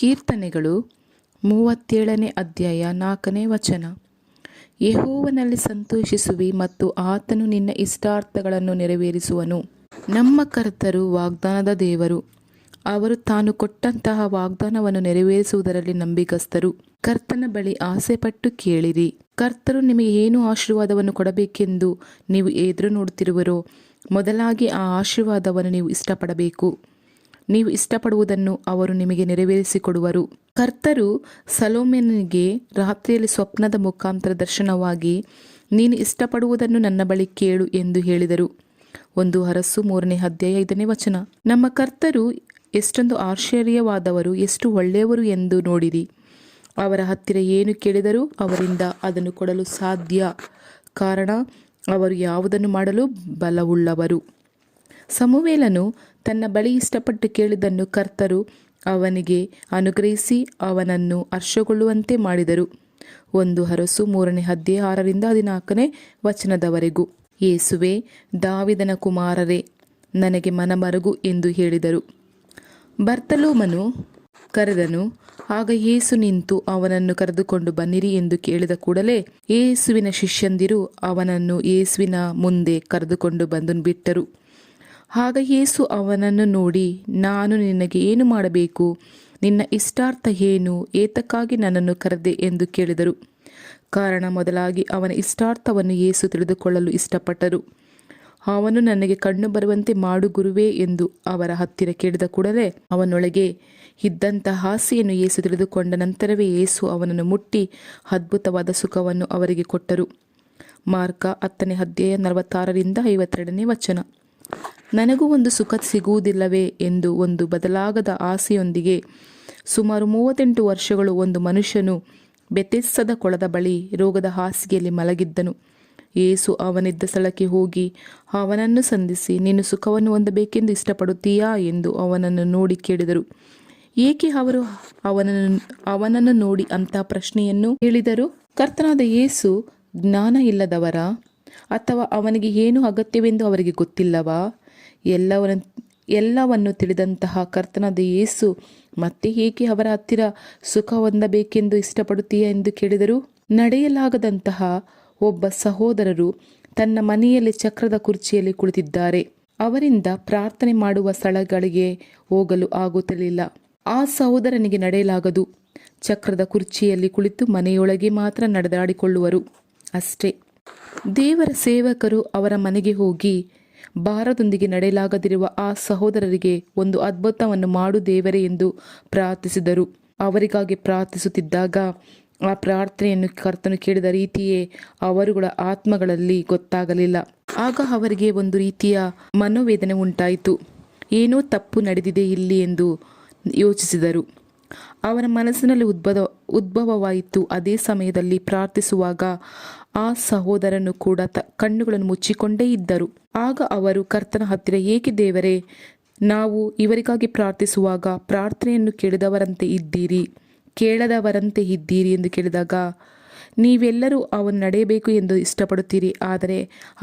ಕೀರ್ತನೆಗಳು 37ನೇ ಅಧ್ಯಾಯ 4ನೇ ವಚನ. ಯೆಹೋವನಲ್ಲಿ ಸಂತೋಷಿಸುವಿ ಮತ್ತು ಆತನು ನಿನ್ನ ಇಷ್ಟಾರ್ಥಗಳನ್ನು ನೆರವೇರಿಸುವನು. ನಮ್ಮ ಕರ್ತರು ವಾಗ್ದಾನದ ದೇವರು. ಅವರು ತಾನು ಕೊಟ್ಟಂತಹ ವಾಗ್ದಾನವನ್ನು ನೆರವೇರಿಸುವುದರಲ್ಲಿ ನಂಬಿಗಸ್ತರು. ಕರ್ತನ ಬಳಿ ಆಸೆಪಟ್ಟು ಕೇಳಿರಿ. ಕರ್ತರು ನಿಮಗೆ ಏನು ಆಶೀರ್ವಾದವನ್ನು ಕೊಡಬೇಕೆಂದು ನೀವು ಎದುರು ನೋಡುತ್ತಿರುವರೋ ಮೊದಲಾಗಿ ಆ ಆಶೀರ್ವಾದವನ್ನು ನೀವು ಇಷ್ಟಪಡಬೇಕು. ನೀವು ಇಷ್ಟಪಡುವುದನ್ನು ಅವರು ನಿಮಗೆ ನೆರವೇರಿಸಿಕೊಡುವರು. ಕರ್ತರು ಸೊಲೊಮೋನನಿಗೆ ರಾತ್ರಿಯಲ್ಲಿ ಸ್ವಪ್ನದ ಮುಖಾಂತರ ದರ್ಶನವಾಗಿ, ನೀನು ಇಷ್ಟಪಡುವುದನ್ನು ನನ್ನ ಬಳಿ ಕೇಳು ಎಂದು ಹೇಳಿದರು. 1 ಅರಸು 3ನೇ ಅಧ್ಯಾಯ 5ನೇ ವಚನ. ನಮ್ಮ ಕರ್ತರು ಎಷ್ಟೊಂದು ಆಶ್ಚರ್ಯವಾದವರು, ಎಷ್ಟು ಒಳ್ಳೆಯವರು ಎಂದು ನೋಡಿರಿ. ಅವರ ಹತ್ತಿರ ಏನು ಕೇಳಿದರೂ ಅವರಿಂದ ಅದನ್ನು ಕೊಡಲು ಸಾಧ್ಯ. ಕಾರಣ ಅವರು ಯಾವುದನ್ನು ಮಾಡಲು ಬಲವುಳ್ಳವರು. ಸಮುವೇಲನು ತನ್ನ ಬಳಿ ಇಷ್ಟಪಟ್ಟು ಕೇಳಿದ್ದನ್ನು ಕರ್ತರು ಅವನಿಗೆ ಅನುಗ್ರಹಿಸಿ ಅವನನ್ನು ಹರ್ಷಗೊಳ್ಳುವಂತೆ ಮಾಡಿದರು. 1 ಅರಸು 3ನೇ ಅಧ್ಯಾಯ 6ರಿಂದ 14ನೇ ವಚನದವರೆಗೂ. ಯೇಸುವೆ, ದಾವಿದನ ಕುಮಾರರೇ, ನನಗೆ ಮನಮರುಗು ಎಂದು ಹೇಳಿದರು. ಬರ್ತಲೋಮನು ಕರೆದನು. ಆಗ ಯೇಸು ನಿಂತು ಅವನನ್ನು ಕರೆದುಕೊಂಡು ಬನ್ನಿರಿ ಎಂದು ಕೇಳಿದ ಕೂಡಲೇ ಯೇಸುವಿನ ಶಿಷ್ಯಂದಿರು ಅವನನ್ನು ಯೇಸುವಿನ ಮುಂದೆ ಕರೆದುಕೊಂಡು ಬಂದು ಬಿಟ್ಟರು. ಆಗ ಯೇಸು ಅವನನ್ನು ನೋಡಿ, ನಾನು ನಿನಗೆ ಏನು ಮಾಡಬೇಕು? ನಿನ್ನ ಇಷ್ಟಾರ್ಥ ಏನು? ಏತಕ್ಕಾಗಿ ನನ್ನನ್ನು ಕರೆದೆ ಎಂದು ಕೇಳಿದರು. ಕಾರಣ ಮೊದಲಾಗಿ ಅವನ ಇಷ್ಟಾರ್ಥವನ್ನು ಯೇಸು ತಿಳಿದುಕೊಳ್ಳಲು ಇಷ್ಟಪಟ್ಟರು. ಅವನು ನನಗೆ ಕಣ್ಣು ಬರುವಂತೆ ಮಾಡು ಗುರುವೇ ಎಂದು ಅವರ ಹತ್ತಿರ ಕೇಳಿದ ಕೂಡಲೇ ಅವನೊಳಗೆ ಇದ್ದಂಥ ಆಸೆಯನ್ನು ಯೇಸು ತಿಳಿದುಕೊಂಡ ನಂತರವೇ ಯೇಸು ಅವನನ್ನು ಮುಟ್ಟಿ ಅದ್ಭುತವಾದ ಸುಖವನ್ನು ಅವರಿಗೆ ಕೊಟ್ಟರು. ಮಾರ್ಕ 10ನೇ ಅಧ್ಯಾಯ 46ರಿಂದ 52ನೇ ವಚನ. ನನಗೂ ಒಂದು ಸುಖ ಸಿಗುವುದಿಲ್ಲವೇ ಎಂದು ಒಂದು ಬದಲಾಗದ ಆಸೆಯೊಂದಿಗೆ ಸುಮಾರು 38 ವರ್ಷಗಳು ಒಂದು ಮನುಷ್ಯನು ಬೆಥೆಸ್ದದ ಕೊಳದ ಬಳಿ ರೋಗದ ಹಾಸಿಗೆಯಲ್ಲಿ ಮಲಗಿದ್ದನು. ಯೇಸು ಅವನಿದ್ದ ಸ್ಥಳಕ್ಕೆ ಹೋಗಿ ಅವನನ್ನು ಸಂಧಿಸಿ, ನೀನು ಸುಖವನ್ನು ಹೊಂದಬೇಕೆಂದು ಇಷ್ಟಪಡುತ್ತೀಯಾ ಎಂದು ಅವನನ್ನು ನೋಡಿ ಕೇಳಿದರು. ಏಕೆ ಅವರು ಅವನನ್ನು ನೋಡಿ ಅಂತಹ ಪ್ರಶ್ನೆಯನ್ನು ಹೇಳಿದರು? ಕರ್ತನಾದ ಯೇಸು ಜ್ಞಾನ ಇಲ್ಲದವರ ಅಥವಾ ಅವನಿಗೆ ಏನು ಅಗತ್ಯವೆಂದು ಅವರಿಗೆ ಗೊತ್ತಿಲ್ಲವಾ? ಎಲ್ಲವನ್ನು ತಿಳಿದಂತಹ ಕರ್ತನಾದ ಯೇಸು ಮತ್ತೆ ಏಕೆ ಅವರ ಹತ್ತಿರ ಸುಖ ಹೊಂದಬೇಕೆಂದು ಇಷ್ಟಪಡುತ್ತೀಯಾ ಎಂದು ಕೇಳಿದರು? ನಡೆಯಲಾಗದಂತಹ ಒಬ್ಬ ಸಹೋದರರು ತನ್ನ ಮನೆಯಲ್ಲಿ ಚಕ್ರದ ಕುರ್ಚಿಯಲ್ಲಿ ಕುಳಿತಿದ್ದಾರೆ. ಅವರಿಂದ ಪ್ರಾರ್ಥನೆ ಮಾಡುವ ಸ್ಥಳಗಳಿಗೆ ಹೋಗಲು ಆಗುತ್ತಿರಲಿಲ್ಲ. ಆ ಸಹೋದರನಿಗೆ ನಡೆಯಲಾಗದು. ಚಕ್ರದ ಕುರ್ಚಿಯಲ್ಲಿ ಕುಳಿತು ಮನೆಯೊಳಗೆ ಮಾತ್ರ ನಡೆದಾಡಿಕೊಳ್ಳುವರು ಅಷ್ಟೇ. ದೇವರ ಸೇವಕರು ಅವರ ಮನೆಗೆ ಹೋಗಿ ಭಾರದೊಂದಿಗೆ ನಡೆಯಲಾಗದಿರುವ ಆ ಸಹೋದರರಿಗೆ ಒಂದು ಅದ್ಭುತವನ್ನು ಮಾಡು ದೇವರೇ ಎಂದು ಪ್ರಾರ್ಥಿಸಿದರು. ಅವರಿಗಾಗಿ ಪ್ರಾರ್ಥಿಸುತ್ತಿದ್ದಾಗ ಆ ಪ್ರಾರ್ಥನೆಯನ್ನು ಕರ್ತನು ಕೇಳಿದ ರೀತಿಯೇ ಅವರುಗಳ ಆತ್ಮಗಳಲ್ಲಿ ಗೊತ್ತಾಗಲಿಲ್ಲ. ಆಗ ಅವರಿಗೆ ಒಂದು ರೀತಿಯ ಮನೋವೇದನೆ ಉಂಟಾಯಿತು. ಏನೋ ತಪ್ಪು ನಡೆದಿದೆ ಇಲ್ಲಿ ಎಂದು ಯೋಚಿಸಿದರು. ಅವರ ಮನಸ್ಸಿನಲ್ಲಿ ಉದ್ಭವವಾಯಿತು. ಅದೇ ಸಮಯದಲ್ಲಿ ಪ್ರಾರ್ಥಿಸುವಾಗ ಆ ಸಹೋದರನು ಕೂಡ ಕಣ್ಣುಗಳನ್ನು ಮುಚ್ಚಿಕೊಂಡೇ ಇದ್ದರು. ಆಗ ಅವರು ಕರ್ತನ ಹತ್ತಿರ, ಏಕೆ ದೇವರೇ, ನಾವು ಇವರಿಗಾಗಿ ಪ್ರಾರ್ಥಿಸುವಾಗ ಪ್ರಾರ್ಥನೆಯನ್ನು ಕೇಳದವರಂತೆ ಇದ್ದೀರಿ ಎಂದು ಕೇಳಿದಾಗ, ನೀವೆಲ್ಲರೂ ಅವನು ನಡೆಯಬೇಕು ಎಂದು ಇಷ್ಟಪಡುತ್ತೀರಿ, ಆದರೆ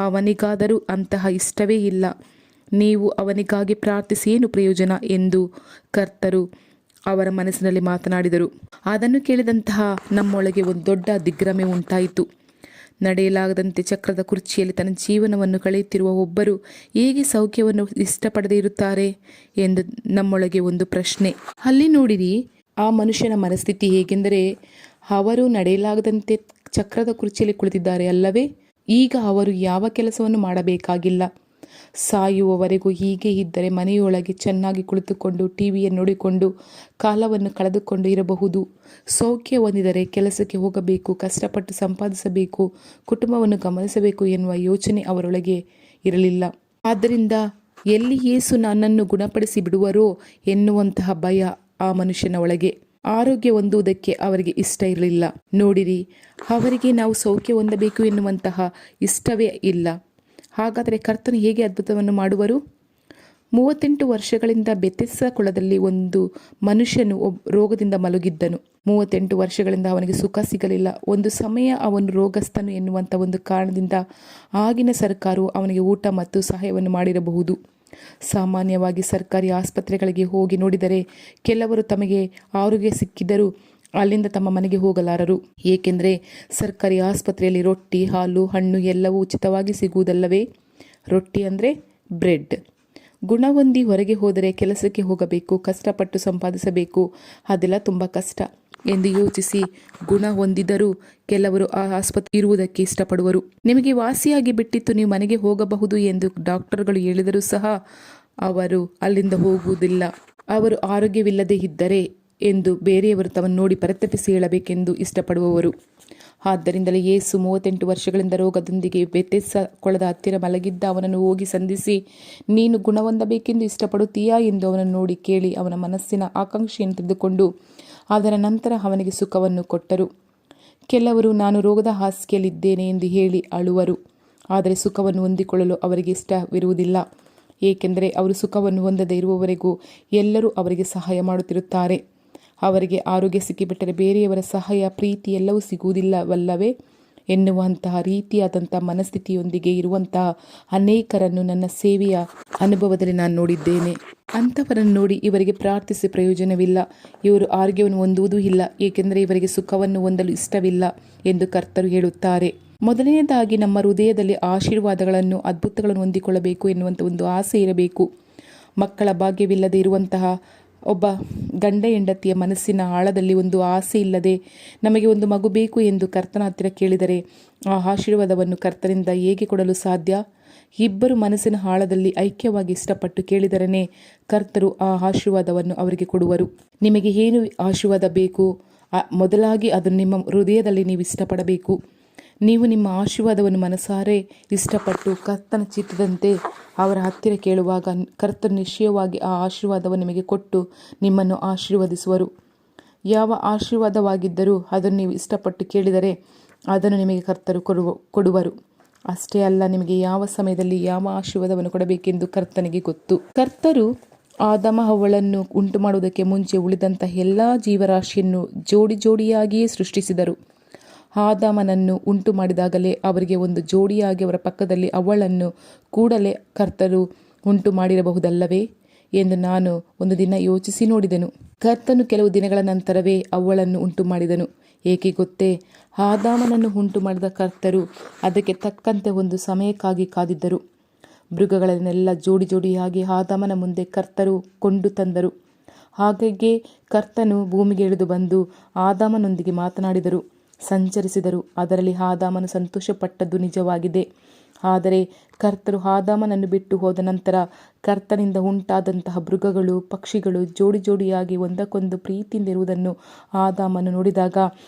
ಅವನಿಗಾದರೂ ಅಂತಹ ಇಷ್ಟವೇ ಇಲ್ಲ. ನೀವು ಅವನಿಗಾಗಿ ಪ್ರಾರ್ಥಿಸಿ ಏನು ಪ್ರಯೋಜನ ಎಂದು ಕರ್ತರು ಅವರ ಮನಸ್ಸಿನಲ್ಲಿ ಮಾತನಾಡಿದರು. ಅದನ್ನು ಕೇಳಿದಂತಹ ನಮ್ಮೊಳಗೆ ಒಂದು ದೊಡ್ಡ ದಿಗ್ಭ್ರಮೆ ಉಂಟಾಯಿತು. ನಡೆಯಲಾಗದಂತೆ ಚಕ್ರದ ಕುರ್ಚಿಯಲ್ಲಿ ತನ್ನ ಜೀವನವನ್ನು ಕಳೆಯುತ್ತಿರುವ ಒಬ್ಬರು ಹೇಗೆ ಸೌಖ್ಯವನ್ನು ಇಷ್ಟಪಡದೇ ಇರುತ್ತಾರೆ ಎಂದು ನಮ್ಮೊಳಗೆ ಒಂದು ಪ್ರಶ್ನೆ. ಅಲ್ಲಿ ನೋಡಿರಿ, ಆ ಮನುಷ್ಯನ ಮನಸ್ಥಿತಿ ಹೇಗೆಂದರೆ, ಅವರು ನಡೆಯಲಾಗದಂತೆ ಚಕ್ರದ ಕುರ್ಚಿಯಲ್ಲಿ ಕುಳಿತಿದ್ದಾರೆ ಅಲ್ಲವೇ? ಈಗ ಅವರು ಯಾವ ಕೆಲಸವನ್ನು ಮಾಡಬೇಕಾಗಿಲ್ಲ. ಸಾಯುವವರೆಗೂ ಹೀಗೆ ಇದ್ದರೆ ಮನೆಯೊಳಗೆ ಚೆನ್ನಾಗಿ ಕುಳಿತುಕೊಂಡು ಟಿವಿಯನ್ನು ನೋಡಿಕೊಂಡು ಕಾಲವನ್ನು ಕಳೆದುಕೊಂಡು ಇರಬಹುದು. ಸೌಖ್ಯ ಹೊಂದಿದರೆ ಕೆಲಸಕ್ಕೆ ಹೋಗಬೇಕು, ಕಷ್ಟಪಟ್ಟು ಸಂಪಾದಿಸಬೇಕು, ಕುಟುಂಬವನ್ನು ಗಮನಿಸಬೇಕು ಎನ್ನುವ ಯೋಚನೆ ಅವರೊಳಗೆ ಇರಲಿಲ್ಲ. ಆದ್ದರಿಂದ ಎಲ್ಲಿ ಯೇಸು ನನ್ನನ್ನು ಗುಣಪಡಿಸಿ ಬಿಡುವರೋ ಎನ್ನುವಂತಹ ಭಯ ಆ ಮನುಷ್ಯನ ಒಳಗೆ. ಆರೋಗ್ಯ ಹೊಂದುವುದಕ್ಕೆ ಅವರಿಗೆ ಇಷ್ಟ ಇರಲಿಲ್ಲ. ನೋಡಿರಿ, ಅವರಿಗೆ ನಾವು ಸೌಖ್ಯ ಹೊಂದಬೇಕು ಎನ್ನುವಂತಹ ಇಷ್ಟವೇ ಇಲ್ಲ. ಹಾಗಾದರೆ ಕರ್ತನು ಹೇಗೆ ಅದ್ಭುತವನ್ನು ಮಾಡುವರು? 38 ವರ್ಷಗಳಿಂದ ಬೆಥೆಸ್ದ ಕೊಳದಲ್ಲಿ ಒಂದು ಮನುಷ್ಯನು ರೋಗದಿಂದ ಮಲಗಿದ್ದನು. 38 ವರ್ಷಗಳಿಂದ ಅವನಿಗೆ ಸುಖ ಸಿಗಲಿಲ್ಲ. ಒಂದು ಸಮಯ ಅವನು ರೋಗಸ್ಥನು ಎನ್ನುವಂಥ ಒಂದು ಕಾರಣದಿಂದ ಆಗಿನ ಸರ್ಕಾರವು ಅವನಿಗೆ ಊಟ ಮತ್ತು ಸಹಾಯವನ್ನು ಮಾಡಿರಬಹುದು. ಸಾಮಾನ್ಯವಾಗಿ ಸರ್ಕಾರಿ ಆಸ್ಪತ್ರೆಗಳಿಗೆ ಹೋಗಿ ನೋಡಿದರೆ ಕೆಲವರು ತಮಗೆ ಆರೋಗ್ಯ ಸಿಕ್ಕಿದರೂ ಅಲ್ಲಿಂದ ತಮ್ಮ ಮನೆಗೆ ಹೋಗಲಾರರು. ಏಕೆಂದರೆ ಸರ್ಕಾರಿ ಆಸ್ಪತ್ರೆಯಲ್ಲಿ ರೊಟ್ಟಿ, ಹಾಲು, ಹಣ್ಣು ಎಲ್ಲವೂ ಉಚಿತವಾಗಿ ಸಿಗುವುದಲ್ಲವೇ? ರೊಟ್ಟಿ ಅಂದರೆ ಬ್ರೆಡ್. ಗುಣ ಹೊಂದಿ ಹೊರಗೆ ಹೋದರೆ ಕೆಲಸಕ್ಕೆ ಹೋಗಬೇಕು, ಕಷ್ಟಪಟ್ಟು ಸಂಪಾದಿಸಬೇಕು, ಅದೆಲ್ಲ ತುಂಬ ಕಷ್ಟ ಎಂದು ಯೋಚಿಸಿ ಗುಣ ಹೊಂದಿದರೂ ಕೆಲವರು ಆ ಆಸ್ಪತ್ರೆ ಇರುವುದಕ್ಕೆ ಇಷ್ಟಪಡುವರು. ನಿಮಗೆ ವಾಸಿಯಾಗಿ ಬಿಟ್ಟಿತ್ತು, ನೀವು ಮನೆಗೆ ಹೋಗಬಹುದು ಎಂದು ಡಾಕ್ಟರ್ಗಳು ಹೇಳಿದರೂ ಸಹ ಅವರು ಅಲ್ಲಿಂದ ಹೋಗುವುದಿಲ್ಲ. ಅವರು ಆರೋಗ್ಯವಿಲ್ಲದೆ ಇದ್ದರೆ ಎಂದು ಬೇರೆಯವರು ತಮ್ಮನ್ನು ನೋಡಿ ಪರಿತಪಿಸಿ ಹೇಳಬೇಕೆಂದು ಇಷ್ಟಪಡುವವರು. ಆದ್ದರಿಂದಲೇ ಯೇಸು 38 ವರ್ಷಗಳಿಂದ ರೋಗದೊಂದಿಗೆ ಬೆಥೆಸ್ದ ಕೊಳದ ಹತ್ತಿರ ಮಲಗಿದ್ದ ಅವನನ್ನು ಹೋಗಿ ಸಂಧಿಸಿ, ನೀನು ಗುಣ ಹೊಂದಬೇಕೆಂದು ಇಷ್ಟಪಡುತ್ತೀಯಾ ಎಂದು ಅವನನ್ನು ನೋಡಿ ಕೇಳಿ ಅವನ ಮನಸ್ಸಿನ ಆಕಾಂಕ್ಷೆಯನ್ನು ತಿಳಿದುಕೊಂಡು ಅದರ ನಂತರ ಅವನಿಗೆ ಸುಖವನ್ನು ಕೊಟ್ಟರು. ಕೆಲವರು ನಾನು ರೋಗದ ಹಾಸಿಗೆಯಲ್ಲಿದ್ದೇನೆ ಎಂದು ಹೇಳಿ ಅಳುವರು, ಆದರೆ ಸುಖವನ್ನು ಹೊಂದಿಕೊಳ್ಳಲು ಅವರಿಗೆ ಇಷ್ಟವಿರುವುದಿಲ್ಲ. ಏಕೆಂದರೆ ಅವರು ಸುಖವನ್ನು ಹೊಂದದೇ ಇರುವವರೆಗೂ ಎಲ್ಲರೂ ಅವರಿಗೆ ಸಹಾಯ ಮಾಡುತ್ತಿರುತ್ತಾರೆ. ಅವರಿಗೆ ಆರೋಗ್ಯ ಸಿಕ್ಕಿಬಿಟ್ಟರೆ ಬೇರೆಯವರ ಸಹಾಯ, ಪ್ರೀತಿ ಎಲ್ಲವೂ ಸಿಗುವುದಿಲ್ಲವಲ್ಲವೇ ಎನ್ನುವಂತಹ ರೀತಿಯಾದಂಥ ಮನಸ್ಥಿತಿಯೊಂದಿಗೆ ಇರುವಂತಹ ಅನೇಕರನ್ನು ನನ್ನ ಸೇವೆಯ ಅನುಭವದಲ್ಲಿ ನಾನು ನೋಡಿದ್ದೇನೆ. ಅಂಥವರನ್ನು ನೋಡಿ ಇವರಿಗೆ ಪ್ರಾರ್ಥಿಸಿ ಪ್ರಯೋಜನವಿಲ್ಲ, ಇವರು ಆರೋಗ್ಯವನ್ನು ಹೊಂದುವುದೂ ಇಲ್ಲ, ಏಕೆಂದರೆ ಇವರಿಗೆ ಸುಖವನ್ನು ಹೊಂದಲು ಇಷ್ಟವಿಲ್ಲ ಎಂದು ಕರ್ತರು ಹೇಳುತ್ತಾರೆ. ಮೊದಲನೆಯದಾಗಿ ನಮ್ಮ ಹೃದಯದಲ್ಲಿ ಆಶೀರ್ವಾದಗಳನ್ನು, ಅದ್ಭುತಗಳನ್ನು ಹೊಂದಿಕೊಳ್ಳಬೇಕು ಎನ್ನುವಂಥ ಒಂದು ಆಸೆ ಇರಬೇಕು. ಮಕ್ಕಳ ಭಾಗ್ಯವಿಲ್ಲದೆ ಇರುವಂತಹ ಒಬ್ಬ ಗಂಡ ಹೆಂಡತಿಯ ಮನಸ್ಸಿನ ಆಳದಲ್ಲಿ ಒಂದು ಆಸೆ ಇಲ್ಲದೆ ನಮಗೆ ಒಂದು ಮಗು ಬೇಕು ಎಂದು ಕರ್ತನ ಹತ್ತಿರ ಕೇಳಿದರೆ ಆ ಆಶೀರ್ವಾದವನ್ನು ಕರ್ತನಿಂದ ಹೇಗೆ ಕೊಡಲು ಸಾಧ್ಯ? ಇಬ್ಬರು ಮನಸ್ಸಿನ ಆಳದಲ್ಲಿ ಐಕ್ಯವಾಗಿ ಇಷ್ಟಪಟ್ಟು ಕೇಳಿದರೇ ಕರ್ತರು ಆ ಆಶೀರ್ವಾದವನ್ನು ಅವರಿಗೆ ಕೊಡುವರು. ನಿಮಗೆ ಏನು ಆಶೀರ್ವಾದ ಬೇಕು, ಮೊದಲಾಗಿ ಅದನ್ನು ನಿಮ್ಮ ಹೃದಯದಲ್ಲಿ ನೀವು ಇಷ್ಟಪಡಬೇಕು. ನೀವು ನಿಮ್ಮ ಆಶೀರ್ವಾದವನ್ನು ಮನಸಾರೆ ಇಷ್ಟಪಟ್ಟು ಕರ್ತನ ಚಿತ್ತದಂತೆ ಅವರ ಹತ್ತಿರ ಕೇಳುವಾಗ ಕರ್ತನು ನಿಶ್ಚಯವಾಗಿ ಆ ಆಶೀರ್ವಾದವನ್ನು ನಿಮಗೆ ಕೊಟ್ಟು ನಿಮ್ಮನ್ನು ಆಶೀರ್ವದಿಸುವರು. ಯಾವ ಆಶೀರ್ವಾದವಾಗಿದ್ದರೂ ಅದನ್ನು ನೀವು ಇಷ್ಟಪಟ್ಟು ಕೇಳಿದರೆ ಅದನ್ನು ನಿಮಗೆ ಕರ್ತರು ಕೊಡುವರು. ಅಷ್ಟೇ ಅಲ್ಲ, ನಿಮಗೆ ಯಾವ ಸಮಯದಲ್ಲಿ ಯಾವ ಆಶೀರ್ವಾದವನ್ನು ಕೊಡಬೇಕೆಂದು ಕರ್ತನಿಗೆ ಗೊತ್ತು. ಕರ್ತರು ಆದಾಮ ಹವ್ವಳನ್ನು ಉಂಟು ಮಾಡುವುದಕ್ಕೆ ಮುಂಚೆ ಉಳಿದಂಥ ಎಲ್ಲ ಜೀವರಾಶಿಯನ್ನು ಜೋಡಿ ಜೋಡಿಯಾಗಿಯೇ ಸೃಷ್ಟಿಸಿದರು. ಆದಾಮನನ್ನು ಉಂಟು ಮಾಡಿದಾಗಲೇ ಅವರಿಗೆ ಒಂದು ಜೋಡಿಯಾಗಿ ಅವರ ಪಕ್ಕದಲ್ಲಿ ಅವಳನ್ನು ಕೂಡಲೇ ಕರ್ತರು ಉಂಟು ಮಾಡಿರಬಹುದಲ್ಲವೇ ಎಂದು ನಾನು ಒಂದು ದಿನ ಯೋಚಿಸಿ ನೋಡಿದೆನು. ಕರ್ತನು ಕೆಲವು ದಿನಗಳ ನಂತರವೇ ಅವಳನ್ನು ಉಂಟು ಮಾಡಿದನು. ಏಕೆ ಗೊತ್ತೇ? ಆದಾಮನನ್ನು ಉಂಟು ಮಾಡಿದ ಕರ್ತರು ಅದಕ್ಕೆ ತಕ್ಕಂತೆ ಒಂದು ಸಮಯಕ್ಕಾಗಿ ಕಾದಿದ್ದರು. ಮೃಗಗಳನ್ನೆಲ್ಲ ಜೋಡಿ ಜೋಡಿಯಾಗಿ ಆದಾಮನ ಮುಂದೆ ಕರ್ತರು ಕೊಂಡು ತಂದರು. ಹಾಗಾಗಿ ಕರ್ತನು ಭೂಮಿಗೆ ಇಳಿದು ಬಂದು ಆದಾಮನೊಂದಿಗೆ ಮಾತನಾಡಿದರು, ಸಂಚರಿಸಿದರು. ಅದರಲ್ಲಿ ಆದಾಮನು ಸಂತೋಷಪಟ್ಟದ್ದು ನಿಜವಾಗಿದೆ. ಆದರೆ ಕರ್ತರು ಆದಾಮನನ್ನು ಬಿಟ್ಟು ಹೋದ ನಂತರ ಕರ್ತನಿಂದ ಉಂಟಾದಂತಹ ಮೃಗಗಳು, ಪಕ್ಷಿಗಳು ಜೋಡಿ ಜೋಡಿಯಾಗಿ ಒಂದಕ್ಕೊಂದು ಪ್ರೀತಿಯಿಂದ ಇರುವುದನ್ನು ಆದಾಮನು ನೋಡಿದಾಗ,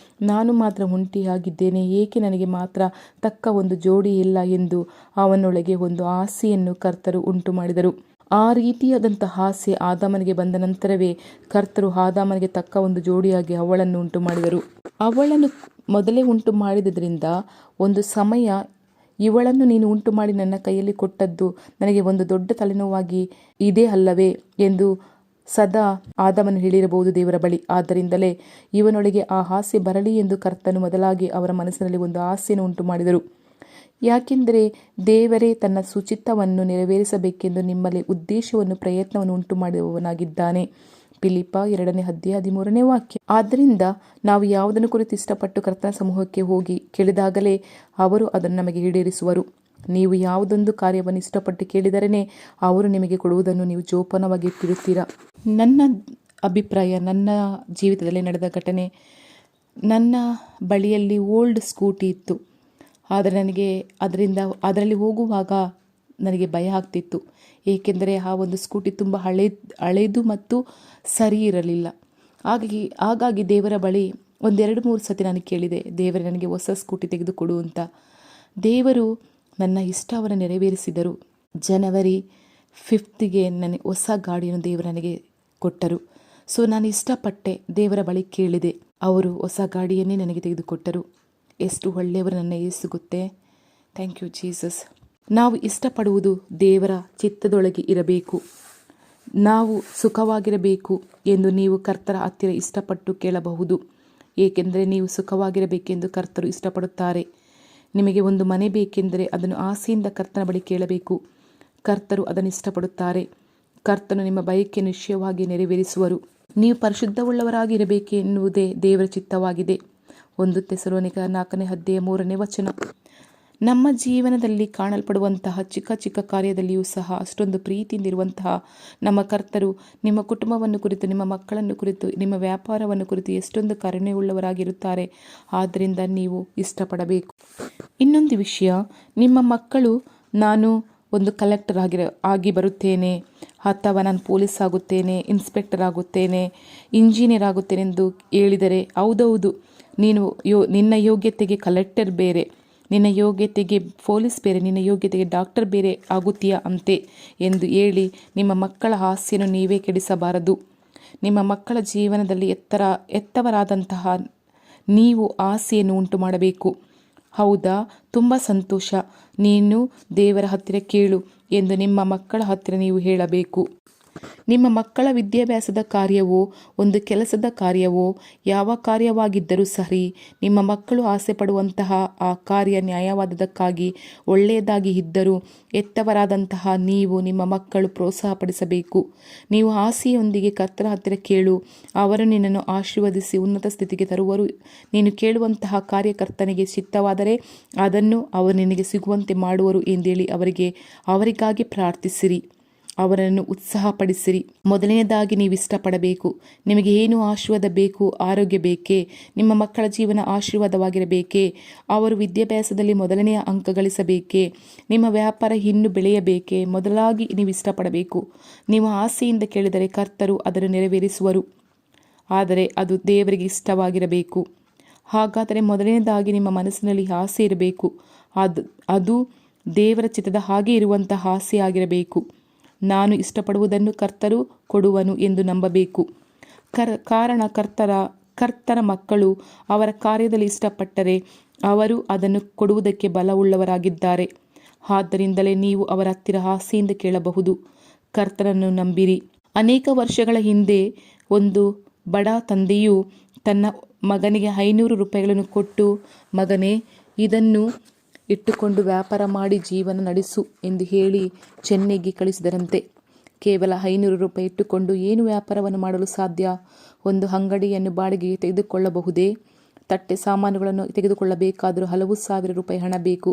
ನಾನು ಮಾತ್ರ ಒಂಟಿಯಾಗಿದ್ದೇನೆ, ಏಕೆ ನನಗೆ ಮಾತ್ರ ತಕ್ಕ ಒಂದು ಜೋಡಿ ಇಲ್ಲ ಎಂದು ಅವನೊಳಗೆ ಒಂದು ಆಸೆಯನ್ನು ಕರ್ತರು ಉಂಟು ಮಾಡಿದರು. ಆ ರೀತಿಯಾದಂತಹ ಆಸೆ ಆದಾಮನಿಗೆ ಬಂದ ನಂತರವೇ ಕರ್ತರು ಆದಾಮನಿಗೆ ತಕ್ಕ ಒಂದು ಜೋಡಿಯಾಗಿ ಅವಳನ್ನು ಉಂಟು ಮಾಡಿದರು. ಅವಳನ್ನು ಮೊದಲೇ ಉಂಟು ಮಾಡಿದ್ದರಿಂದ ಒಂದು ಸಮಯ ಇವಳನ್ನು ನೀನು ಉಂಟು ಮಾಡಿ ನನ್ನ ಕೈಯಲ್ಲಿ ಕೊಟ್ಟದ್ದು ನನಗೆ ಒಂದು ದೊಡ್ಡ ತಲೆನೋವಾಗಿ ಇದೆ ಅಲ್ಲವೇ ಎಂದು ಸದಾ ಆದಾಮನು ಹೇಳಿರಬಹುದು ದೇವರ ಬಳಿ. ಆದ್ದರಿಂದಲೇ ಇವನೊಳಗೆ ಆ ಆಸೆ ಬರಲಿ ಎಂದು ಕರ್ತನು ಮೊದಲಾಗಿ ಅವರ ಮನಸ್ಸಿನಲ್ಲಿ ಒಂದು ಆಸೆಯನ್ನು ಉಂಟು ಮಾಡಿದರು. ಯಾಕೆಂದರೆ ದೇವರೇ ತನ್ನ ಸುಚಿತ್ತವನ್ನು ನೆರವೇರಿಸಬೇಕೆಂದು ನಿಮ್ಮಲ್ಲಿ ಉದ್ದೇಶವನ್ನು, ಪ್ರಯತ್ನವನ್ನು ಉಂಟು ಮಾಡುವವನಾಗಿದ್ದಾನೆ. ಫಿಲಿಪ್ಪ 2:13 ವಾಕ್ಯ. ಆದ್ದರಿಂದ ನಾವು ಯಾವುದನ್ನು ಕುರಿತು ಇಷ್ಟಪಟ್ಟು ಕರ್ತನ ಸಮೂಹಕ್ಕೆ ಹೋಗಿ ಕೇಳಿದಾಗಲೇ ಅವರು ಅದನ್ನು ನಮಗೆ ಈಡೇರಿಸುವರು. ನೀವು ಯಾವುದೊಂದು ಕಾರ್ಯವನ್ನು ಇಷ್ಟಪಟ್ಟು ಕೇಳಿದರೇ ಅವರು ನಿಮಗೆ ಕೊಡುವುದನ್ನು ನೀವು ಜೋಪಾನವಾಗಿ ಇಟ್ಟಿರುತ್ತೀರಾ. ನನ್ನ ಅಭಿಪ್ರಾಯ, ನನ್ನ ಜೀವಿತದಲ್ಲಿ ನಡೆದ ಘಟನೆ, ನನ್ನ ಬಳಿಯಲ್ಲಿ ಓಲ್ಡ್ ಸ್ಕೂಟಿ ಇತ್ತು. ಆದರೆ ನನಗೆ ಅದರಲ್ಲಿ ಹೋಗುವಾಗ ನನಗೆ ಭಯ ಆಗ್ತಿತ್ತು. ಏಕೆಂದರೆ ಆ ಒಂದು ಸ್ಕೂಟಿ ತುಂಬ ಹಳೆಯದು ಮತ್ತು ಸರಿ ಇರಲಿಲ್ಲ. ಹಾಗಾಗಿ ದೇವರ ಬಳಿ 1-2-3 ಸತಿ ನಾನು ಕೇಳಿದೆ, ದೇವರೇ ನನಗೆ ಹೊಸ ಸ್ಕೂಟಿ ತೆಗೆದುಕೊಡು ಅಂತ. ದೇವರು ನನ್ನ ಇಷ್ಟವನ್ನು ನೆರವೇರಿಸಿದರು. ಜನವರಿ 5ಗೆ ನನಗೆ ಹೊಸ ಗಾಡಿಯನ್ನು ದೇವರು ನನಗೆ ಕೊಟ್ಟರು. ಸೊ ನಾನು ಇಷ್ಟಪಟ್ಟೆ, ದೇವರ ಬಳಿ ಕೇಳಿದೆ, ಅವರು ಹೊಸ ಗಾಡಿಯನ್ನೇ ನನಗೆ ತೆಗೆದುಕೊಟ್ಟರು. ಎಷ್ಟು ಒಳ್ಳೆಯವರು ನನ್ನ ಯೇಸು ಗೊತ್ತೇ. Thank you Jesus. ನಾವು ಇಷ್ಟಪಡುವುದು ದೇವರ ಚಿತ್ತದೊಳಗೆ ಇರಬೇಕು. ನಾವು ಸುಖವಾಗಿರಬೇಕು ಎಂದು ನೀವು ಕರ್ತರ ಹತ್ತಿರ ಇಷ್ಟಪಟ್ಟು ಕೇಳಬಹುದು. ಏಕೆಂದರೆ ನೀವು ಸುಖವಾಗಿರಬೇಕೆಂದು ಕರ್ತರು ಇಷ್ಟಪಡುತ್ತಾರೆ. ನಿಮಗೆ ಒಂದು ಮನೆ ಬೇಕೆಂದರೆ ಅದನ್ನು ಆಸೆಯಿಂದ ಕರ್ತನ ಬಳಿ ಕೇಳಬೇಕು. ಕರ್ತರು ಅದನ್ನು ಇಷ್ಟಪಡುತ್ತಾರೆ. ಕರ್ತನು ನಿಮ್ಮ ಬಯಕೆ ನಿಶ್ಚಯವಾಗಿ ನೆರವೇರಿಸುವರು. ನೀವು ಪರಿಶುದ್ಧವುಳ್ಳವರಾಗಿ ಇರಬೇಕೆನ್ನುವುದೇ ದೇವರ ಚಿತ್ತವಾಗಿದೆ. 1 ಥೆಸಲೋನಿಕ 4ನೇ ಅಧ್ಯಾಯ 3ನೇ ವಚನ. ನಮ್ಮ ಜೀವನದಲ್ಲಿ ಕಾಣಲ್ಪಡುವಂತಹ ಚಿಕ್ಕ ಚಿಕ್ಕ ಕಾರ್ಯದಲ್ಲಿಯೂ ಸಹ ಅಷ್ಟೊಂದು ಪ್ರೀತಿಯಿಂದಿರುವಂತಹ ನಮ್ಮ ಕರ್ತರು ನಿಮ್ಮ ಕುಟುಂಬವನ್ನು ಕುರಿತು, ನಿಮ್ಮ ಮಕ್ಕಳನ್ನು ಕುರಿತು, ನಿಮ್ಮ ವ್ಯಾಪಾರವನ್ನು ಕುರಿತು ಎಷ್ಟೊಂದು ಕರುಣೆಯುಳ್ಳವರಾಗಿರುತ್ತಾರೆ. ಆದ್ದರಿಂದ ನೀವು ಇಷ್ಟಪಡಬೇಕು. ಇನ್ನೊಂದು ವಿಷಯ, ನಿಮ್ಮ ಮಕ್ಕಳು ನಾನು ಒಂದು ಕಲೆಕ್ಟರ್ ಆಗಿ ಬರುತ್ತೇನೆ, ಅಥವಾ ನಾನು ಪೊಲೀಸ್ ಆಗುತ್ತೇನೆ, ಇನ್ಸ್ಪೆಕ್ಟರ್ ಆಗುತ್ತೇನೆ, ಇಂಜಿನಿಯರ್ ಆಗುತ್ತೇನೆ ಎಂದು ಹೇಳಿದರೆ, ಹೌದೌದು, ನಿನ್ನ ಯೋಗ್ಯತೆಗೆ ಕಲೆಕ್ಟರ್ ಬೇರೆ, ನಿನ್ನ ಯೋಗ್ಯತೆಗೆ ಪೊಲೀಸ್ ಬೇರೆ, ನಿನ್ನ ಯೋಗ್ಯತೆಗೆ ಡಾಕ್ಟರ್ ಬೇರೆ ಆಗುತ್ತೀಯಾ ಅಂತೆ ಎಂದು ಹೇಳಿ ನಿಮ್ಮ ಮಕ್ಕಳ ಆಸೆಯನ್ನು ನೀವೇ ಕೆಡಿಸಬಾರದು. ನಿಮ್ಮ ಮಕ್ಕಳ ಜೀವನದಲ್ಲಿ ಎತ್ತವರಾದಂತಹ ನೀವು ಆಸೆಯನ್ನು ಉಂಟು ಮಾಡಬೇಕು. ಹೌದಾ, ತುಂಬ ಸಂತೋಷ, ನೀನು ದೇವರ ಹತ್ತಿರ ಕೇಳು ಎಂದು ನಿಮ್ಮ ಮಕ್ಕಳ ಹತ್ತಿರ ನೀವು ಹೇಳಬೇಕು. ನಿಮ್ಮ ಮಕ್ಕಳ ವಿದ್ಯಾಭ್ಯಾಸದ ಕಾರ್ಯವೋ, ಒಂದು ಕೆಲಸದ ಕಾರ್ಯವೋ, ಯಾವ ಕಾರ್ಯವಾಗಿದ್ದರೂ ಸರಿ, ನಿಮ್ಮ ಮಕ್ಕಳು ಆಸೆ ಪಡುವಂತಹ ಆ ಕಾರ್ಯ ನ್ಯಾಯವಾದದಕ್ಕಾಗಿ ಒಳ್ಳೆಯದಾಗಿ ಇದ್ದರೂ ಎತ್ತವರಾದಂತಹ ನೀವು ನಿಮ್ಮ ಮಕ್ಕಳು ಪ್ರೋತ್ಸಾಹಪಡಿಸಬೇಕು. ನೀವು ಆಸೆಯೊಂದಿಗೆ ಕರ್ತರ ಹತ್ತಿರ ಕೇಳು, ಅವರು ನಿನ್ನನ್ನು ಆಶೀರ್ವದಿಸಿ ಉನ್ನತ ಸ್ಥಿತಿಗೆ ತರುವರು. ನೀನು ಕೇಳುವಂತಹ ಕಾರ್ಯಕರ್ತನಿಗೆ ಚಿತ್ತವಾದರೆ ಅದನ್ನು ಅವರು ನಿನಗೆ ಸಿಗುವಂತೆ ಮಾಡುವರು ಎಂದೇಳಿ ಅವರಿಗಾಗಿ ಪ್ರಾರ್ಥಿಸಿರಿ, ಅವರನ್ನು ಉತ್ಸಾಹಪಡಿಸಿರಿ. ಮೊದಲನೇದಾಗಿ ನೀವು ಇಷ್ಟಪಡಬೇಕು. ನಿಮಗೆ ಏನು ಆಶೀರ್ವಾದ ಬೇಕು? ಆರೋಗ್ಯ ಬೇಕೇ? ನಿಮ್ಮ ಮಕ್ಕಳ ಜೀವನ ಆಶೀರ್ವಾದವಾಗಿರಬೇಕೇ? ಅವರು ವಿದ್ಯಾಭ್ಯಾಸದಲ್ಲಿ ಮೊದಲನೆಯ ಅಂಕ ಗಳಿಸಬೇಕೇ? ನಿಮ್ಮ ವ್ಯಾಪಾರ ಇನ್ನೂ ಬೆಳೆಯಬೇಕೇ? ಮೊದಲಾಗಿ ನೀವು ಇಷ್ಟಪಡಬೇಕು. ನೀವು ಆಸೆಯಿಂದ ಕೇಳಿದರೆ ಕರ್ತರು ಅದನ್ನು ನೆರವೇರಿಸುವರು. ಆದರೆ ಅದು ದೇವರಿಗೆ ಇಷ್ಟವಾಗಿರಬೇಕು. ಹಾಗಾದರೆ ಮೊದಲನೇದಾಗಿ ನಿಮ್ಮ ಮನಸ್ಸಿನಲ್ಲಿ ಆಸೆ ಇರಬೇಕು. ಅದು ದೇವರ ಚಿತ್ತದ ಹಾಗೆ ಇರುವಂತಹ ಆಸೆ ಆಗಿರಬೇಕು. ನಾನು ಇಷ್ಟಪಡುವುದನ್ನು ಕರ್ತರು ಕೊಡುವನು ಎಂದು ನಂಬಬೇಕು. ಕಾರಣ ಕರ್ತರ ಮಕ್ಕಳು ಅವರ ಕಾರ್ಯದಲ್ಲಿ ಇಷ್ಟಪಟ್ಟರೆ ಅವರು ಅದನ್ನು ಕೊಡುವುದಕ್ಕೆ ಬಲವುಳ್ಳವರಾಗಿದ್ದಾರೆ. ಆದ್ದರಿಂದಲೇ ನೀವು ಅವರ ಹತ್ತಿರ ಆಸೆಯಿಂದ ಕೇಳಬಹುದು. ಕರ್ತರನ್ನು ನಂಬಿರಿ. ಅನೇಕ ವರ್ಷಗಳ ಹಿಂದೆ ಒಂದು ಬಡ ತಂದೆಯು ತನ್ನ ಮಗನಿಗೆ 500 ರೂಪಾಯಿಗಳನ್ನು ಕೊಟ್ಟು, ಮಗನೇ, ಇದನ್ನು ಇಟ್ಟುಕೊಂಡು ವ್ಯಾಪಾರ ಮಾಡಿ ಜೀವನ ನಡೆಸು ಎಂದು ಹೇಳಿ ಚೆನ್ನೈಗೆ ಕಳಿಸಿದರಂತೆ. ಕೇವಲ 500 ರೂಪಾಯಿ ಇಟ್ಟುಕೊಂಡು ಏನು ವ್ಯಾಪಾರವನ್ನು ಮಾಡಲು ಸಾಧ್ಯ? ಒಂದು ಅಂಗಡಿಯನ್ನು ಬಾಡಿಗೆಗೆ ತೆಗೆದುಕೊಳ್ಳಬಹುದೇ? ತಟ್ಟೆ ಸಾಮಾನುಗಳನ್ನು ತೆಗೆದುಕೊಳ್ಳಬೇಕಾದರೂ ಹಲವು ಸಾವಿರ ರೂಪಾಯಿ ಹಣ ಬೇಕು.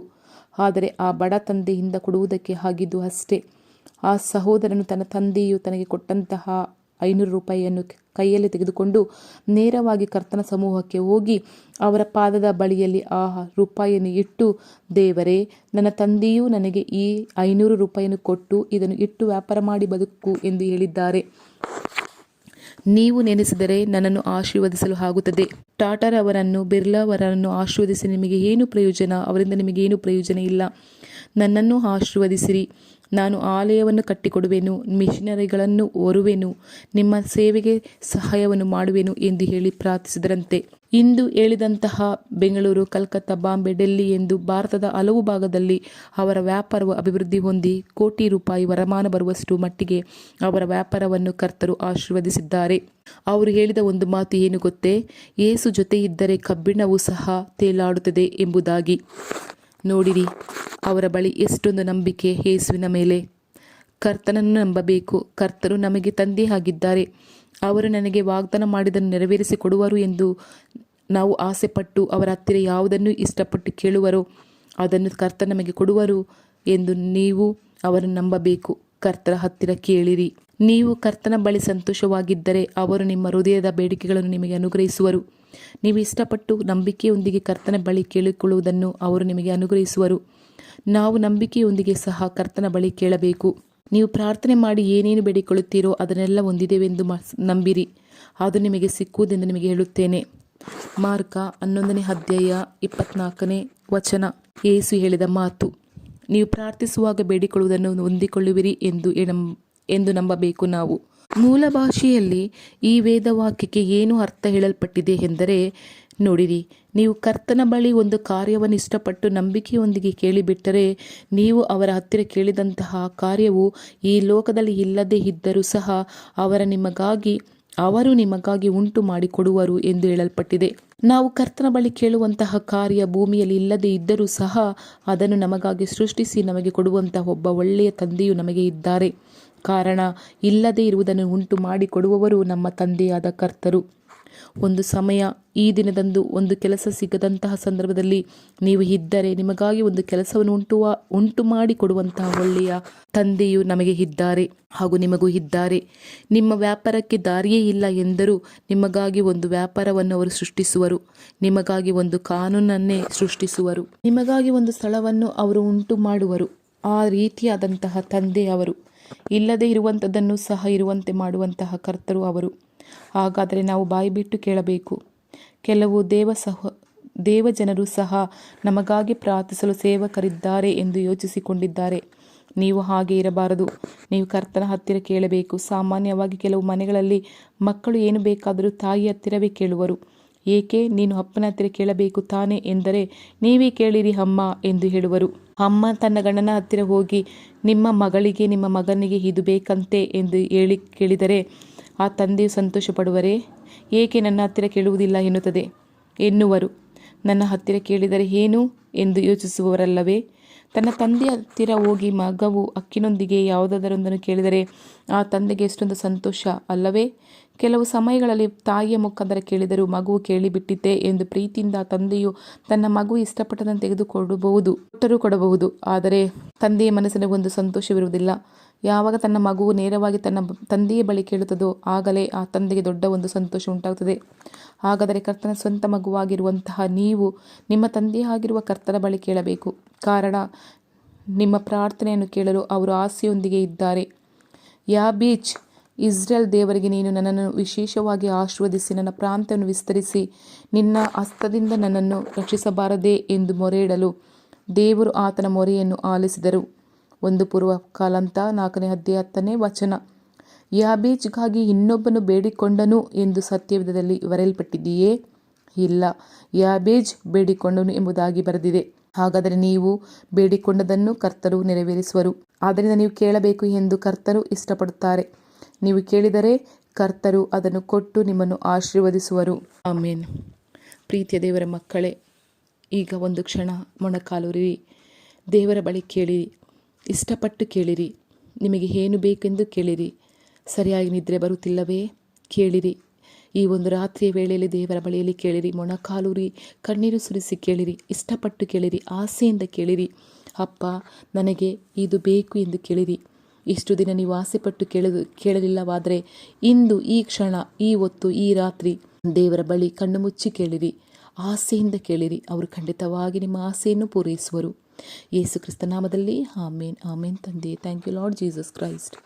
ಆದರೆ ಆ ಬಡ ತಂದೆಯಿಂದ ಕೊಡುವುದಕ್ಕೆ ಆಗಿದ್ದು ಅಷ್ಟೇ. ಆ ಸಹೋದರನು ತನ್ನ ತಂದೆಯು ತನಗೆ ಕೊಟ್ಟಂತಹ 500 ರೂಪಾಯಿಯನ್ನು ಕೈಯಲ್ಲಿ ತೆಗೆದುಕೊಂಡು ನೇರವಾಗಿ ಕರ್ತನ ಸಮೂಹಕ್ಕೆ ಹೋಗಿ ಅವರ ಪಾದದ ಬಳಿಯಲ್ಲಿ ಆ ರೂಪಾಯಿಯನ್ನು ಇಟ್ಟು, ದೇವರೇ, ನನ್ನ ತಂದೆಯು ನನಗೆ ಈ 500 ರೂಪಾಯಿಯನ್ನು ಕೊಟ್ಟು ಇದನ್ನು ಇಟ್ಟು ವ್ಯಾಪಾರ ಮಾಡಿ ಬದುಕು ಎಂದು ಹೇಳಿದ್ದಾರೆ. ನೀವು ನೆನೆಸಿದರೆ ನನ್ನನ್ನು ಆಶೀರ್ವದಿಸಲು ಆಗುತ್ತದೆ. ಟಾಟಾರವರನ್ನು, ಬಿರ್ಲಾವರನ್ನು ಆಶೀರ್ವದಿಸಿ ನಿಮಗೆ ಏನು ಪ್ರಯೋಜನ? ಅವರಿಂದ ನಿಮಗೆ ಏನು ಪ್ರಯೋಜನ ಇಲ್ಲ. ನನ್ನನ್ನು ಆಶೀರ್ವದಿಸಿರಿ, ನಾನು ಆಲಯವನ್ನು ಕಟ್ಟಿಕೊಡುವೆನು, ಮಿಷನರಿಗಳನ್ನು ಹೊರುವೆನು, ನಿಮ್ಮ ಸೇವೆಗೆ ಸಹಾಯವನ್ನು ಮಾಡುವೆನು ಎಂದು ಹೇಳಿ ಪ್ರಾರ್ಥಿಸಿದರಂತೆ. ಇಂದು ಹೇಳಿದಂತಹ ಬೆಂಗಳೂರು, ಕಲ್ಕತ್ತಾ, ಬಾಂಬೆ, ಡೆಲ್ಲಿ ಎಂದು ಭಾರತದ ಹಲವು ಭಾಗದಲ್ಲಿ ಅವರ ವ್ಯಾಪಾರವು ಅಭಿವೃದ್ಧಿ ಹೊಂದಿ ಕೋಟಿ ರೂಪಾಯಿ ವರಮಾನ ಬರುವಷ್ಟು ಮಟ್ಟಿಗೆ ಅವರ ವ್ಯಾಪಾರವನ್ನು ಕರ್ತರು ಆಶೀರ್ವದಿಸಿದ್ದಾರೆ. ಅವರು ಹೇಳಿದ ಒಂದು ಮಾತು ಏನು ಗೊತ್ತೇ? ಯೇಸು ಜೊತೆ ಇದ್ದರೆ ಕಬ್ಬಿಣವೂ ಸಹ ತೇಲಾಡುತ್ತದೆ ಎಂಬುದಾಗಿ. ನೋಡಿರಿ, ಅವರ ಬಳಿ ಎಷ್ಟೊಂದು ನಂಬಿಕೆ ಯೇಸುವಿನ ಮೇಲೆ. ಕರ್ತನನ್ನು ನಂಬಬೇಕು. ಕರ್ತರು ನಮಗೆ ತಂದೆ ಆಗಿದ್ದಾರೆ. ಅವರು ನನಗೆ ವಾಗ್ದಾನ ಮಾಡಿದ್ದನ್ನು ನೆರವೇರಿಸಿ ಕೊಡುವರು ಎಂದು ನಾವು ಆಸೆಪಟ್ಟು ಅವರ ಹತ್ತಿರ ಯಾವುದನ್ನು ಇಷ್ಟಪಟ್ಟು ಕೇಳುವರೋ ಅದನ್ನು ಕರ್ತನ ನಮಗೆ ಕೊಡುವರು ಎಂದು ನೀವು ಅವರನ್ನು ನಂಬಬೇಕು. ಕರ್ತರ ಹತ್ತಿರ ಕೇಳಿರಿ. ನೀವು ಕರ್ತನ ಬಳಿ ಸಂತೋಷವಾಗಿದ್ದರೆ ಅವರು ನಿಮ್ಮ ಹೃದಯದ ಬೇಡಿಕೆಗಳನ್ನು ನಿಮಗೆ ಅನುಗ್ರಹಿಸುವರು. ನೀವು ಇಷ್ಟಪಟ್ಟು ನಂಬಿಕೆಯೊಂದಿಗೆ ಕರ್ತನ ಬಳಿ ಕೇಳಿಕೊಳ್ಳುವುದನ್ನು ಅವರು ನಿಮಗೆ ಅನುಗ್ರಹಿಸುವರು. ನಾವು ನಂಬಿಕೆಯೊಂದಿಗೆ ಸಹ ಕರ್ತನ ಬಳಿ ಕೇಳಬೇಕು. ನೀವು ಪ್ರಾರ್ಥನೆ ಮಾಡಿ ಏನೇನು ಬೇಡಿಕೊಳ್ಳುತ್ತೀರೋ ಅದನ್ನೆಲ್ಲ ಹೊಂದಿದೆವೆಂದು ನಂಬಿರಿ, ಅದು ನಿಮಗೆ ಸಿಕ್ಕುವುದೆಂದು ನಿಮಗೆ ಹೇಳುತ್ತೇನೆ. ಮಾರ್ಕ 11ನೇ ಅಧ್ಯಾಯ 24ನೇ ವಚನ. ಯೇಸು ಹೇಳಿದ ಮಾತು, ನೀವು ಪ್ರಾರ್ಥಿಸುವಾಗ ಬೇಡಿಕೊಳ್ಳುವುದನ್ನು ಹೊಂದಿಕೊಳ್ಳುವಿರಿ ಎಂದು ನಂಬಬೇಕು. ನಾವು ಮೂಲ ಭಾಷೆಯಲ್ಲಿ ಈ ವೇದವಾಕ್ಯಕ್ಕೆ ಏನು ಅರ್ಥ ಹೇಳಲ್ಪಟ್ಟಿದೆ ಎಂದರೆ, ನೋಡಿರಿ, ನೀವು ಕರ್ತನ ಬಳಿ ಒಂದು ಕಾರ್ಯವನ್ನು ಇಷ್ಟಪಟ್ಟು ನಂಬಿಕೆಯೊಂದಿಗೆ ಕೇಳಿಬಿಟ್ಟರೆ ನೀವು ಅವರ ಹತ್ತಿರ ಕೇಳಿದಂತಹ ಕಾರ್ಯವು ಈ ಲೋಕದಲ್ಲಿ ಇಲ್ಲದೇ ಇದ್ದರೂ ಸಹ ಅವರ ನಿಮಗಾಗಿ ಅವರು ನಿಮಗಾಗಿ ಉಂಟು ಮಾಡಿ ಕೊಡುವರು ಎಂದು ಹೇಳಲ್ಪಟ್ಟಿದೆ. ನಾವು ಕರ್ತನ ಬಳಿ ಕೇಳುವಂತಹ ಕಾರ್ಯ ಭೂಮಿಯಲ್ಲಿ ಇಲ್ಲದೆ ಇದ್ದರೂ ಸಹ ಅದನ್ನು ನಮಗಾಗಿ ಸೃಷ್ಟಿಸಿ ನಮಗೆ ಕೊಡುವಂತಹ ಒಬ್ಬ ಒಳ್ಳೆಯ ತಂದೆಯು ನಮಗೆ ಇದ್ದಾರೆ. ಕಾರಣ, ಇಲ್ಲದೆ ಇರುವುದನ್ನು ಉಂಟು ಮಾಡಿ ಕೊಡುವವರು ನಮ್ಮ ತಂದೆಯಾದ ಕರ್ತರು. ಒಂದು ಸಮಯ ಈ ದಿನದಂದು ಒಂದು ಕೆಲಸ ಸಿಗದಂತಹ ಸಂದರ್ಭದಲ್ಲಿ ನೀವು ಇದ್ದರೆ ನಿಮಗಾಗಿ ಒಂದು ಕೆಲಸವನ್ನು ಉಂಟು ಮಾಡಿ ಕೊಡುವಂತಹ ಒಳ್ಳೆಯ ತಂದೆಯು ನಮಗೆ ಇದ್ದಾರೆ ಹಾಗೂ ನಿಮಗೂ ಇದ್ದಾರೆ. ನಿಮ್ಮ ವ್ಯಾಪಾರಕ್ಕೆ ದಾರಿಯೇ ಇಲ್ಲ ಎಂದರೂ ನಿಮಗಾಗಿ ಒಂದು ವ್ಯಾಪಾರವನ್ನು ಅವರು ಸೃಷ್ಟಿಸುವರು. ನಿಮಗಾಗಿ ಒಂದು ಕಾನೂನನ್ನೇ ಸೃಷ್ಟಿಸುವರು. ನಿಮಗಾಗಿ ಒಂದು ಸ್ಥಳವನ್ನು ಅವರು ಉಂಟು ಮಾಡುವರು. ಆ ರೀತಿಯಾದಂತಹ ತಂದೆ ಅವರು. ಇಲ್ಲದೆ ಇರುವಂಥದ್ದನ್ನು ಸಹ ಇರುವಂತೆ ಮಾಡುವಂತಹ ಕರ್ತರು ಅವರು. ಹಾಗಾದರೆ ನಾವು ಬಾಯಿ ಬಿಟ್ಟು ಕೇಳಬೇಕು. ಕೆಲವು ದೇವಜನರು ಸಹ ನಮಗಾಗಿ ಪ್ರಾರ್ಥಿಸಲು ಸೇವಕರಿದ್ದಾರೆ ಎಂದು ಯೋಚಿಸಿಕೊಂಡಿದ್ದಾರೆ. ನೀವು ಹಾಗೆ ಇರಬಾರದು. ನೀವು ಕರ್ತನ ಹತ್ತಿರ ಕೇಳಬೇಕು. ಸಾಮಾನ್ಯವಾಗಿ ಕೆಲವು ಮನೆಗಳಲ್ಲಿ ಮಕ್ಕಳು ಏನು ಬೇಕಾದರೂ ತಾಯಿ ಹತ್ತಿರವೇ ಕೇಳುವರು. ಏಕೆ, ನೀನು ಅಪ್ಪನ ಹತ್ತಿರ ಕೇಳಬೇಕು ತಾನೆ ಎಂದರೆ, ನೀವೇ ಕೇಳಿರಿ ಅಮ್ಮ ಎಂದು ಹೇಳುವರು. ಅಮ್ಮ ತನ್ನ ಗಂಡನ ಹತ್ತಿರ ಹೋಗಿ, ನಿಮ್ಮ ಮಗಳಿಗೆ ನಿಮ್ಮ ಮಗನಿಗೆ ಇದು ಬೇಕಂತೆ ಎಂದು ಕೇಳಿದರೆ ಆ ತಂದೆಯು ಸಂತೋಷ ಪಡುವರೇ? ಏಕೆ ನನ್ನ ಹತ್ತಿರ ಕೇಳುವುದಿಲ್ಲ ಎನ್ನುವರು. ನನ್ನ ಹತ್ತಿರ ಕೇಳಿದರೆ ಏನು ಎಂದು ಯೋಚಿಸುವವರಲ್ಲವೇ? ತನ್ನ ತಂದೆಯ ಹತ್ತಿರ ಹೋಗಿ ಮಗವು ಅಕ್ಕಿನೊಂದಿಗೆ ಯಾವುದಾದರೊಂದನ್ನು ಕೇಳಿದರೆ ಆ ತಂದೆಗೆ ಎಷ್ಟೊಂದು ಸಂತೋಷ ಅಲ್ಲವೇ? ಕೆಲವು ಸಮಯಗಳಲ್ಲಿ ತಾಯಿಯ ಮುಖಾಂತರ ಕೇಳಿದರೂ ಮಗುವು ಕೇಳಿಬಿಟ್ಟಿತೆ ಎಂದು ಪ್ರೀತಿಯಿಂದ ತಂದೆಯು ತನ್ನ ಮಗು ಇಷ್ಟಪಟ್ಟದನ್ನು ಕೊಡಬಹುದು. ಆದರೆ ತಂದೆಯ ಮನಸ್ಸಿನಲ್ಲಿ ಒಂದು ಸಂತೋಷವಿರುವುದಿಲ್ಲ. ಯಾವಾಗ ತನ್ನ ಮಗುವು ನೇರವಾಗಿ ತನ್ನ ತಂದೆಯ ಬಳಿ ಕೇಳುತ್ತದೋ ಆಗಲೇ ಆ ತಂದೆಗೆ ದೊಡ್ಡ ಒಂದು ಸಂತೋಷ ಉಂಟಾಗುತ್ತದೆ. ಹಾಗಾದರೆ ಕರ್ತನ ಸ್ವಂತ ಮಗುವಾಗಿರುವಂತಹ ನೀವು ನಿಮ್ಮ ತಂದೆಯಾಗಿರುವ ಕರ್ತನ ಬಳಿ ಕೇಳಬೇಕು. ಕಾರಣ, ನಿಮ್ಮ ಪ್ರಾರ್ಥನೆಯನ್ನು ಕೇಳಲು ಅವರು ಆಸೆಯೊಂದಿಗೆ ಇದ್ದಾರೆ. ಯಾಬೀಜ್, ಇಸ್ರೇಲ್ ದೇವರಿಗೆ ನೀನು ನನ್ನನ್ನು ವಿಶೇಷವಾಗಿ ಆಶೀರ್ವದಿಸಿ ನನ್ನ ಪ್ರಾಂತ್ಯವನ್ನು ವಿಸ್ತರಿಸಿ ನಿನ್ನ ಹಸ್ತದಿಂದ ನನ್ನನ್ನು ರಕ್ಷಿಸಬಾರದೇ ಎಂದು ಮೊರೆಯಿಡಲು ದೇವರು ಆತನ ಮೊರೆಯನ್ನು ಆಲಿಸಿದರು. 1 ಪೂರ್ವಕಾಲಾಂತ 4ನೇ ಅಧ್ಯಾಯ 10ನೇ ವಚನ. ಯಾಬೇಜ್ಗಾಗಿ ಇನ್ನೊಬ್ಬನು ಬೇಡಿಕೊಂಡನು ಎಂದು ಸತ್ಯವೇದದಲ್ಲಿ ಬರೆಯಲ್ಪಟ್ಟಿದೆಯೇ? ಇಲ್ಲ, ಯಾಬೇಜ್ ಬೇಡಿಕೊಂಡನು ಎಂಬುದಾಗಿ ಬರೆದಿದೆ. ಹಾಗಾದರೆ ನೀವು ಬೇಡಿಕೊಂಡದನ್ನು ಕರ್ತರು ನೆರವೇರಿಸುವರು. ಆದ್ದರಿಂದ ನೀವು ಕೇಳಬೇಕು ಎಂದು ಕರ್ತರು ಇಷ್ಟಪಡುತ್ತಾರೆ. ನೀವು ಕೇಳಿದರೆ ಕರ್ತರು ಅದನ್ನು ಕೊಟ್ಟು ನಿಮ್ಮನ್ನು ಆಶೀರ್ವದಿಸುವರು. ಆಮೇನ್. ಪ್ರೀತಿಯ ದೇವರ ಮಕ್ಕಳೇ, ಈಗ ಒಂದು ಕ್ಷಣ ಮೊಣಕಾಲೂರಿರಿ. ದೇವರ ಬಳಿ ಕೇಳಿರಿ. ಇಷ್ಟಪಟ್ಟು ಕೇಳಿರಿ. ನಿಮಗೆ ಏನು ಬೇಕೆಂದು ಕೇಳಿರಿ. ಸರಿಯಾಗಿ ನಿದ್ರೆ ಬರುತ್ತಿಲ್ಲವೇ? ಕೇಳಿರಿ. ಈ ಒಂದು ರಾತ್ರಿಯ ವೇಳೆಯಲ್ಲಿ ದೇವರ ಬಳಿಯಲ್ಲಿ ಕೇಳಿರಿ. ಮೊಣಕಾಲೂರಿ ಕಣ್ಣೀರು ಸುರಿಸಿ ಕೇಳಿರಿ. ಇಷ್ಟಪಟ್ಟು ಕೇಳಿರಿ. ಆಸೆಯಿಂದ ಕೇಳಿರಿ. ಅಪ್ಪ, ನನಗೆ ಇದು ಬೇಕು ಎಂದು ಕೇಳಿರಿ. ಇಷ್ಟು ದಿನ ನೀವು ಆಸೆಪಟ್ಟು ಕೇಳಲಿಲ್ಲವಾದರೆ ಇಂದು, ಈ ಕ್ಷಣ, ಈ ಹೊತ್ತು, ಈ ರಾತ್ರಿ ದೇವರ ಬಳಿ ಕಣ್ಣು ಮುಚ್ಚಿ ಕೇಳಿರಿ. ಆಸೆಯಿಂದ ಕೇಳಿರಿ. ಅವರು ಖಂಡಿತವಾಗಿ ನಿಮ್ಮ ಆಸೆಯನ್ನು ಪೂರೈಸುವರು. ಯೇಸು ಕ್ರಿಸ್ತ ನಾಮದಲ್ಲಿ ಆಮೇನ್. ಆಮೇನ್ ತಂದೆ. Thank you Lord Jesus Christ.